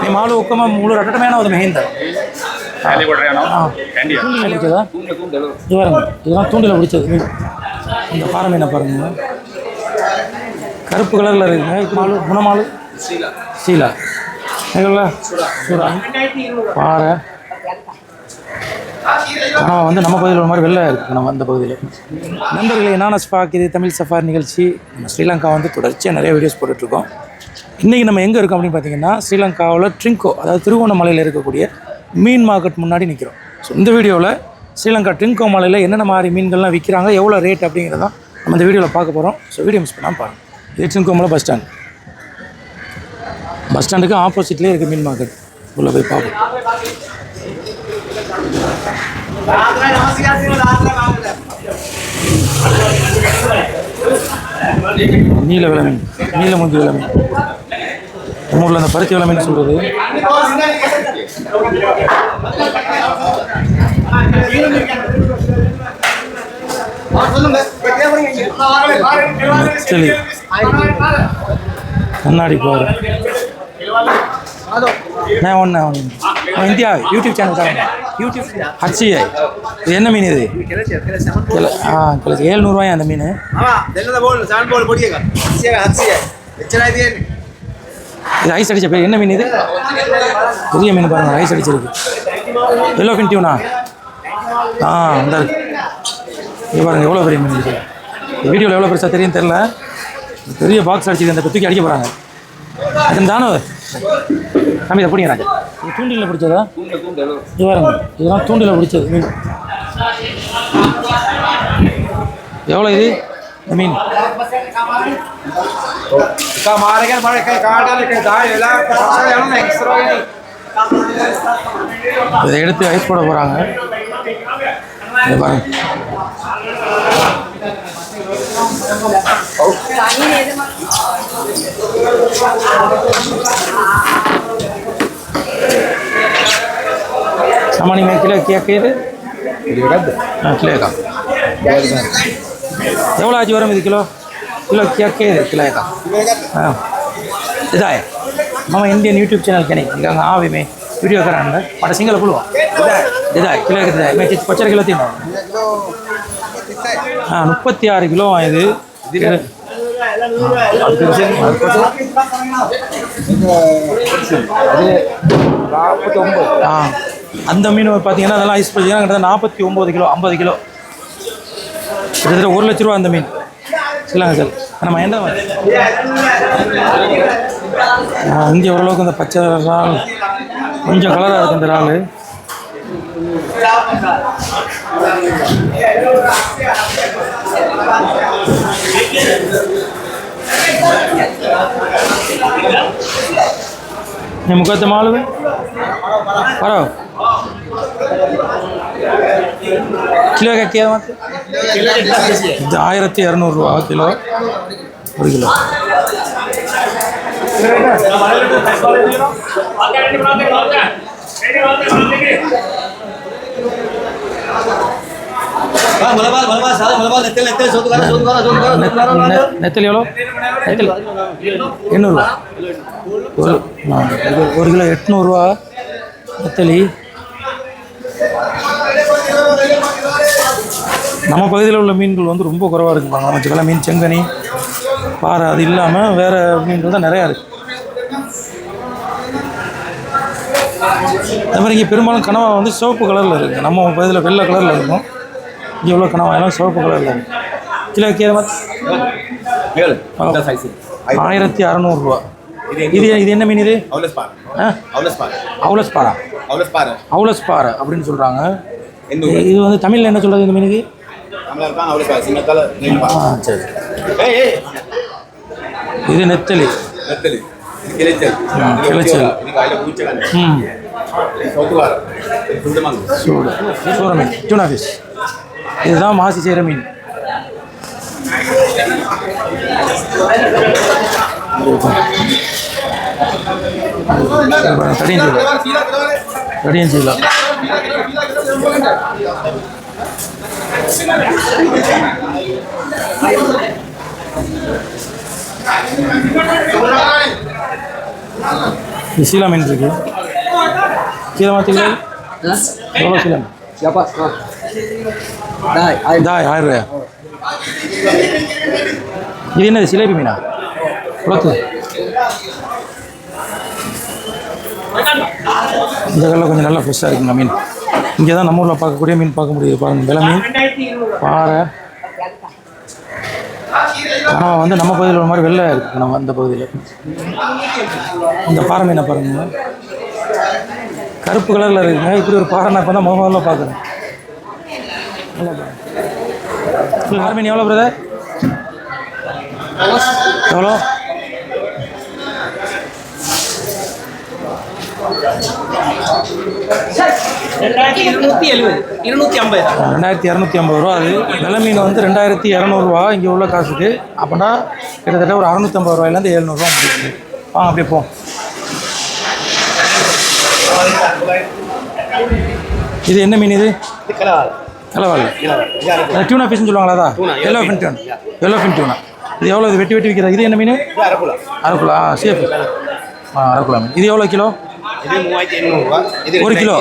මේ මාළු ඔක්කොම මුළු රටටම යනවද මෙහෙන්ද? ඇලි කොට යනවා. කැන්ඩියා. தூண்டில பிடிச்சதா? இதெல்லாம் தூண்டில பிடிச்சது. இந்த பாறை மீனை பாருங்க, கருப்பு கலரில் இருக்குங்க. மாலு குணமாலு சீலா இதுல சூடா பாறை ஆனால் வந்து நம்ம பகுதியில் ஒரு மாதிரி வெள்ளை இருக்குது. நம்ம அந்த பகுதியில் நண்பர்களே, நானஸ் பாக் இது தமிழ் சஃபாரி நிகழ்ச்சி. நம்ம ஸ்ரீலங்கா வந்து தொடர்ச்சியாக நிறைய வீடியோஸ் போட்டுட்ருக்கோம். இன்றைக்கி நம்ம எங்கே இருக்கோம் அப்படின்னு பார்த்தீங்கன்னா, ஸ்ரீலங்காவில் ட்ரிங்கோ, அதாவது திருகோணமலையில் இருக்கக்கூடிய மீன் மார்க்கெட் முன்னாடி நிற்கிறோம். ஸோ இந்த வீடியோவில் ஸ்ரீலங்கா ட்ரிங்கோ மலையில் என்னென்ன மாதிரி மீன்கள்லாம் விற்கிறாங்க, எவ்வளோ ரேட் அப்படிங்கிறதான் நம்ம இந்த வீடியோவில் பார்க்க போகிறோம். ஸோ வீடியோ மிஸ் பண்ணாமல் பாருங்கள். இது ட்ரிங்கோ மலை பஸ் ஸ்டாண்ட். பஸ் ஸ்டாண்டுக்கு ஆப்போசிட்லேயே இருக்குது மீன் மார்க்கெட். உள்ளே போய் பார்ப்போம். நீல விலை மீன், நீல முந்தி விலை மீன், நம்ம ஊரில் அந்த பருத்தி விலை மீன் சொல்கிறது. கண்ணாடி போகிற நான் ஒன்று இந்தியா யூடியூப் சேனல் தான். யூடியூப் ஹச்சிஐ. இது என்ன மீன் இது? கிலோ 700 அந்த மீன். இது ஐஸ் அடிச்ச பேர் என்ன மீன் இது? பெரிய மீன் பாருங்கள், ஐஸ் அடிச்சிருக்கு. Yellow fin tuna? அந்த இது பாருங்கள் எவ்வளோ பெரிய மீன் இருக்குது. இந்த வீடியோவில் எவ்வளோ பெருசாக தெரியும் தெரில. பெரிய பாக்ஸ் அடிச்சிருக்கு, அந்த தூக்கி அடிக்க போகிறாங்க. அது தானோ தம்பி, இதை பிடிங்க. ராஜா, இது தூண்டில் பிடிச்சதா? இது பாருங்க, இதெல்லாம் தூண்டில் பிடிச்சது மீன். எவ்வளோ இது இந்த மீன்? இதை எடுத்து ஐஸ் போட போகிறாங்க. இதை பாருங்க. सामान्य में किलो क्या कह रहे? किलो का एवढा आज वरम किलो किलो क्या कह रहे? किलो का हाँ इधर है मामा इंडियन यूट्यूब चैनल के नहीं इधर आवे में वीडियो कराना है पाटा सिंगल पुलवा इधर है किलो कितना है मैं 50 किलो तीन हाँ 36 किलो आये थे அந்த மீன் பார்த்தீங்கன்னா அதெல்லாம் ஐஸ் பார்த்தீங்கன்னா கிட்டத்தட்ட 49 கிலோ 50 கிலோ கிட்டத்தட்ட 1 லட்ச ரூபா அந்த மீன். சரிங்க சார், நம்ம என்ன இங்கே ஓரளவுக்கு இந்த பச்சை இறால் கொஞ்சம் கலராக இருக்குது. இந்த இறால் मुकदम मालूम है बरो किलो का क्या मत 1200 ரூபா கிலோ 1 கிலோ. நெத்தலி எவ்வளோ? நெத்தலி 800 ஒரு கிலோ 800 ரூபா நெத்தலி. நம்ம பகுதியில் உள்ள மீன்கள் வந்து ரொம்ப குறைவாக இருக்குப்பாங்க. நம்ம வச்சுக்கலாம் மீன் செங்கனி பாறை அது இல்லாமல் வேறு மீன்கள் தான் நிறையா இருக்குது. அது மாதிரி இங்கே பெரும்பாலும் கனவா வந்து சிவப்பு கலரில் இருக்குது. நம்ம பகுதியில் வெள்ளை கலரில் இருக்கும். இங்கே எவ்வளோ கனவாயெல்லாம் சிவப்பு கலரில் இருக்குது. கிலோ கீரை 1600 ரூபா. இது இது என்ன மீன் இது? அவுலஸ் பாறை அப்படின்னு சொல்கிறாங்க. இது வந்து தமிழில் என்ன சொல்கிறது இந்த மீனுக்கு? சரி, இது நெத்தலி கிளைச்சல் சூட மீன் டூனா ஃபிஷ். இதுதான் மாசி செய்கிற மீன். கடியம் செய்யலாம். இது சீலா மீன் இருக்கு. சீலா மாற்றிக்கல எவ்வளோ சீலா மீன்? Siapa? Dah, தாய் 1000 ரூபாயா? இது என்னது சிலேபி மீனா? குளத்து இந்த கல்லில் கொஞ்சம் நல்லா ஃப்ரெஷ்ஷாக இருக்குங்க மீன். இங்கே தான் நம்ம ஊரில் பார்க்கக்கூடிய மீன் பார்க்க முடியுது பாருங்கள். வெலை மீன், பாறை, ஆனால் வந்து நம்ம பகுதியில் ஒரு மாதிரி வெள்ளை இருக்குது. நம்ம அந்த பகுதியில் இந்த பாறை மீனை பாருங்க, கருப்பு கலரில் இருக்குங்க. இப்படி ஒரு பாறை நான் இப்போ தான் முதல்ல பார்க்குறேன். பாறை மீன் எவ்வளோ பிரதர்? எவ்வளோ? $2250 ரூபா. அது வெலை மீன் வந்து 2200 ரூபா இங்கே உள்ள காசுக்கு. அப்படின்னா கிட்டத்தட்ட ஒரு 650 ரூபாயிலேருந்து 700 ரூபா முடியுது. வாங்க அப்படியே போ. இது என்ன மீன்? இது கலவால் டியூனா ஃபிஷ்னு சொல்லுவாங்களா? அதான் எல்லோஃபின் டியூனா. எல்லோஃபின் டியூனா இது எவ்வளோ? இது வெட்டி வெட்டி விற்கிற. இது என்ன மீன்? அரக்குலா. சேஃப். அரக்குலா மீன். இது எவ்வளோ கிலோ? இது 3800 ரூபா. இது 1 கிலோ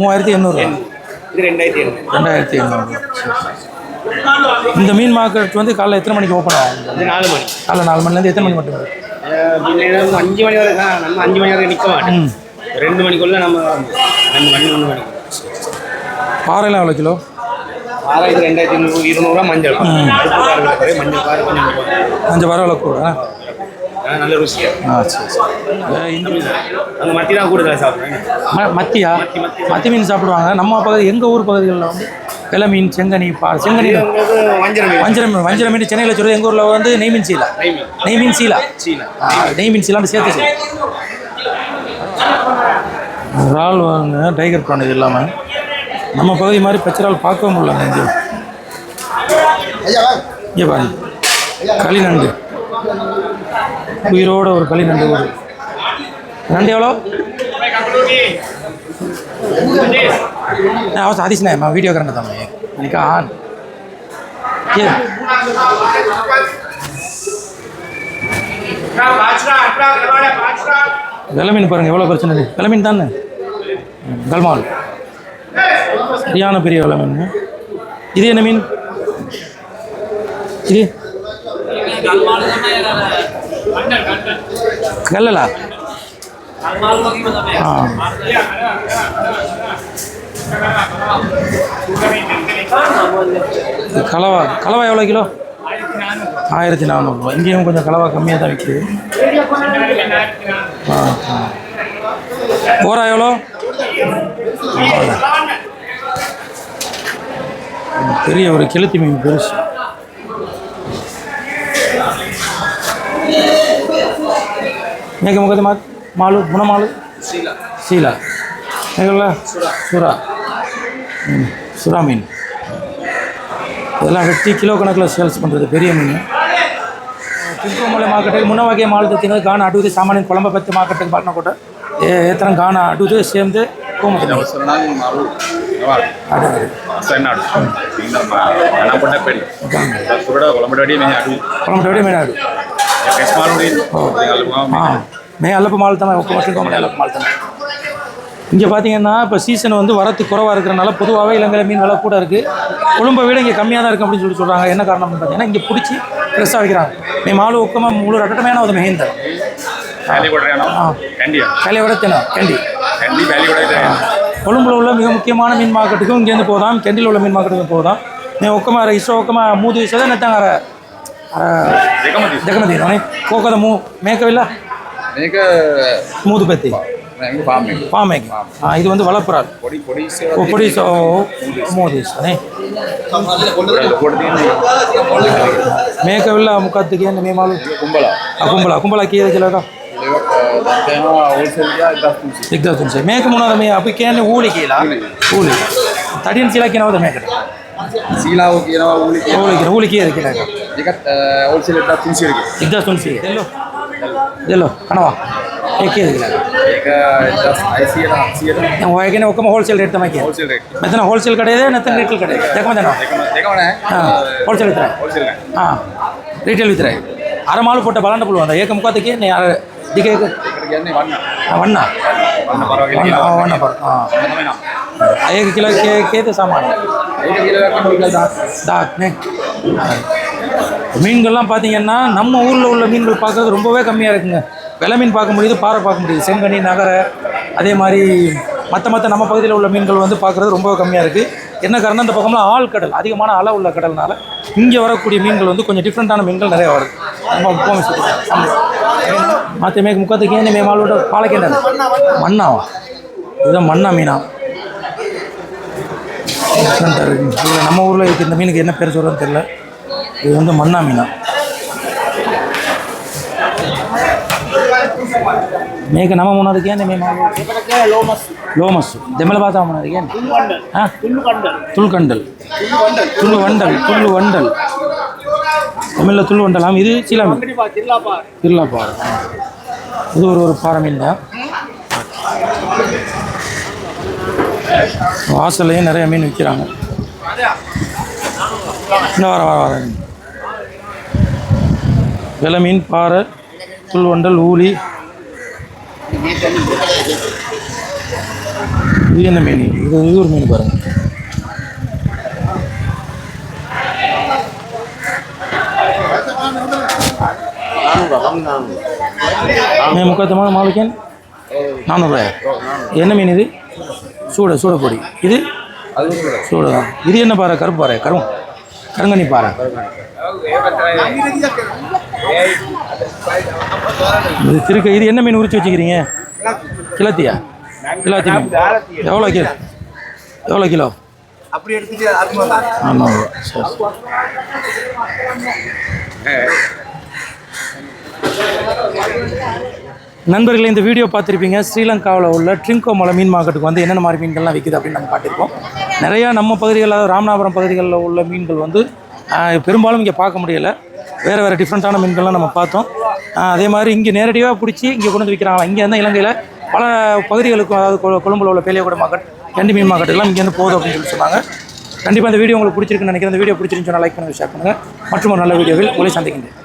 3800 ரூபா. இது 2800. இந்த மீன் மார்க்கெட் வந்து காலைல எத்தனை மணிக்கு ஓப்பன் ஆகும்? இது 4 மணி. காலைல 4 மணிலேருந்து எத்தனை மணி மட்டும் வரும்? 5 மணி வரை தான். நம்ம 5 மணி வரை நிற்க மாட்டோம். 2 மணிக்குள்ள நம்ம 2 மணி 3 மணி. பாறைலாம் எவ்வளோ கிலோ? பாறை இது 2200 ரூபா. மஞ்சள் மஞ்சள் பாறை கொஞ்சம் பரவாயில்ல கூட. நல்ல ருசியா. சரி. இந்த மீன் அங்கே மத்தி தான் கூடுதலாக சாப்பிட்றேன். மத்தியா? மத்தி மீன் சாப்பிடுவாங்க. நம்ம பகுதி எங்கள் ஊர் பகுதிகளில் வந்து வெலை மீன், செங்கனி, செங்கனி, வஞ்சர மீன் சென்னையில் சொல்கிறது. எங்கள் ஊரில் வந்து நெய் மீன் சீலா. நெய் மீன் சீலா. நெய் மீன் சீலான்னு சேர்த்து இறால் வாங்க. டைகர் ப்ரான் இது இல்லாமல் நம்ம பகுதி மாதிரி பச்சைறால் பார்க்கவும் முடியல. இங்கே பாருங்க, களிநண்டு உயிரோட ஒரு களிநண்டு. ஒரு நண்டு எவ்வளோ? அவசரம் அதிஸ் नाही व्हिडिओ करण्यात आला आणि का आण ये வெலை மீன் பாருங்க எவ்வளோ பிரச்சனை இருக்குது. வெலை மீன் தானே கல்மால். சரியான பெரிய வெலை மீன். இது என்ன மீன்? இது கல்லலா? கலவா. கலவா எவ்வளோ கிலோ? 1400 ரூபா. இங்கேயும் கொஞ்சம் கலவா கம்மியாக தான் விற்கிது. ஓரா எவ்வளோ? பெரிய ஒரு கெளுத்தி மீன் பெருசு. මේක මොකද මාළු මොන මාළු? සීලා. මේකල சுறா. சுறா மீன். இதெல்லாம் வெட்டி கிலோ கணக்கில் சேல்ஸ் பண்ணுறது பெரிய மீன். ತಿಂಕೋಮಲೆ ಮಾರ್ಕೆಟಿಗೆ ಮುನ್ನವಾಗೆ ಮಾಲ್ದು ತಿನ್ನೋದು ಗಾಣ ಅಡುವುದು ಸಾಮಾನ್ಯ ಕೊಳಂಬ ಬತ್ತಿ ಮಾರ್ಕೆಟಿಗೆ ಬಾಟ್ನ ಕೊಟ್ಟ ఏ తరం ಗಾಣ ಅಡುವುದು ಸೇಮ್ದೆ ಕೋಮತಿ కొలంబడి మేనాడు மே அல்லப்பு மால் தானே மட்டும் அல்லப்பு மால் தானே. இங்கே பார்த்தீங்கன்னா இப்போ சீசன் வந்து வரத்து குறவாக இருக்கிறனால பொதுவாகவே இலங்கை மீன் விலை கூட இருக்குது. கொழும்பை விட இங்கே கம்மியாக தான் இருக்குது அப்படின்னு சொல்கிறாங்க. என்ன காரணம்னு பார்த்தீங்கன்னா இங்கே பிடிச்சி ஃப்ரெஷ்ஷாக வைக்கிறாங்க. மே மாலு ஒக்கமாக முழு ரட்டமையான ஒரு மெஹிந்த கலியோட கேண்டி கொழும்புல உள்ள மிக முக்கியமான மீன் மார்க்கெட்டுக்கும் இங்கேருந்து போதாம். கெண்டியில் உள்ள மீன் மார்க்கெட்டுக்கும் போதாம். மே ஒக்கமாக ಇಷ್ಟೋ ಒಕ್ಕಮ 3 ದಿವಸದ ನೆತ್ತಂಗಾರ ಜಗಮದಿ ನೋಡಿ ಕೋಕದ ಮೇಕವಿಲ್ಲ මේක ಮೂದು ಪೆತ್ತಿ ಫಾರ್ಮಿಂಗ್. ಇದು ಒಂದು ವಳಪುರಾಲ್ ಪೊಡಿ 3 ದಿವಸ ಮೇಕವಿಲ್ಲ ಮುಖದ್ದಿಗೆ ಏನು ಮೇ ಮಾಲು ಕುಂಬಳ ಕೀ ಕಿಲೋಗ 1300 ಮೇಕ ಮುನ್ನೋದ ಮೇ ಅಪ್ಪಕ್ಕೆ ಹೂಳಿ ಕೀಲ ಹೂಳಿ ತಡಿನ ಚೀಲಕ್ಕೆ ನಾವು ಮೇಕಡೆ සීලාව කියනවා හූලි කීයද කියලා එක. ඒකත් හෝල්සේල් එකට 300 ගේ. 1300. දෙල්ලෝ කනවා. ඒ කීයද කියලා. ඒක 1600 දැන් ඔය කියන්නේ ඔක්කොම හෝල්සේල් රේට් තමයි කියන්නේ. Wholesale rate. මෙතන හෝල්සේල් කඩේද නැත්නම් රීටේල් කඩේද? දෙකම දෙනවා. දෙකම නැහැ. හෝල්සේල් විතරයි. හෝල්සේල් නැහැ. රීටේල් විතරයි. அரை மாலு போட்ட பலாண்ட புல் வந்தா ಏಕ ಮುಖಾತಕ್ಕೆ ದಿಗೆ ವಣ್ಣ ವಣ್ಣ ಬರ್ एक किलो के सामान மீன்கள்லாம் பார்த்தீங்கன்னா நம்ம ஊரில் உள்ள மீன்கள் பார்க்குறது ரொம்பவே கம்மியாக இருக்குங்க. வெலை மீன் பார்க்க முடியுது, பாறை பார்க்க முடியுது, செங்கனி நகரை, அதே மாதிரி மற்ற நம்ம பகுதியில் உள்ள மீன்கள் வந்து பார்க்குறது ரொம்ப கம்மியாக இருக்குது. என்ன காரணம், இந்த பக்கம்லாம் ஆழ்கடல், அதிகமான அலை உள்ள கடல்னால இங்கே வரக்கூடிய மீன்கள் வந்து கொஞ்சம் டிஃப்ரெண்ட்டான மீன்கள் நிறையா வருது. மற்ற மேற்கு முக்கத்துக்கு ஏன் மே மாலோட பாலக்கேண்ட மண்ணாவா, இதுதான் மண்ணா மீனா டிஃப்ரெண்ட்டாக இருக்குது. இதில் நம்ம ஊரில் இருக்குது இந்த மீனுக்கு என்ன பேர் சொல்கிறதுன்னு தெரியல. இது வந்து மண்ணா மீனா. මේක නම මොනවද කියන්නේ මේ මාළු? ඒකට කියන්නේ ලෝමස්. දෙමළ භාෂාව මොනවද කියන්නේ? ආ තුල්කණ්ඩල්. තුල්වණ්ඩල්. தமிழில் துள்ளுவண்டல். இது சீலாமி. தில்லாப்பாறை. இது ஒரு பாறை மீன் தான். வாசல்லையும் நிறைய மீன் விற்கிறாங்க. இன்னும் வர வெலை மீன், பாறை, துள்ளுவண்டல், ஊலி. இது என்ன மீன்? இது ஒரு மீன் பாருங்க. முக்காத்தமான மாலுக்கேன் 400 ரூபாயா? என்ன மீன் இது? சூட பொடி. இது சூட தான். இது என்ன பாறை? கருப்பு பாறை, கருங்கனி பாறை. இது திருக்க. இது என்ன மீன் உரிச்சு வச்சுக்கிறீங்க? கிலத்தியா? கிலாத்தி மீன். எவ்வளோ கிலோ? அப்படி எடுத்துட்டு 400 ரூபா. சரி. நண்பர்களே, இந்த வீடியோ பார்த்துருப்பீங்க. ஸ்ரீலங்காவில் உள்ள ட்ரிங்கோமலை மீன் மார்க்கெட்டுக்கு வந்து என்னென்ன மாதிரி மீன்கள்லாம் விற்கிது அப்படின்னு நம்ம காட்டியிருக்கோம். நிறையா நம்ம பகுதிகளில், ராமநாதபுரம் பகுதிகளில் உள்ள மீன்கள் வந்து பெரும்பாலும் இங்கே பார்க்க முடியலை. வேறு டிஃப்ரெண்ட்டான மீன்கள்லாம் நம்ம பார்த்தோம். அதே மாதிரி இங்கே நேரடியாக பிடிச்சி இங்கே கொண்டு வந்து விற்கிறாங்க. இங்கே இருந்தால் இலங்கையில் பல பகுதிகளுக்கும், அதாவது கொழும்புல உள்ள பேலியகோட மார்க்கெட், கண்டி மீன் மார்க்கெட்டுலாம் இங்கேருந்து போகுது அப்படின்னு சொன்னாங்க. கண்டிப்பாக இந்த வீடியோ உங்களுக்கு பிடிச்சிருக்குன்னு நினைக்கிறேன். இந்த வீடியோ பிடிச்சிருந்துச்சுன்னா லைக் பண்ணுங்கள், ஷேர் பண்ணுங்கள். மற்றும் ஒரு நல்ல வீடியோவில் உங்களை சந்திக்கின்றேன்.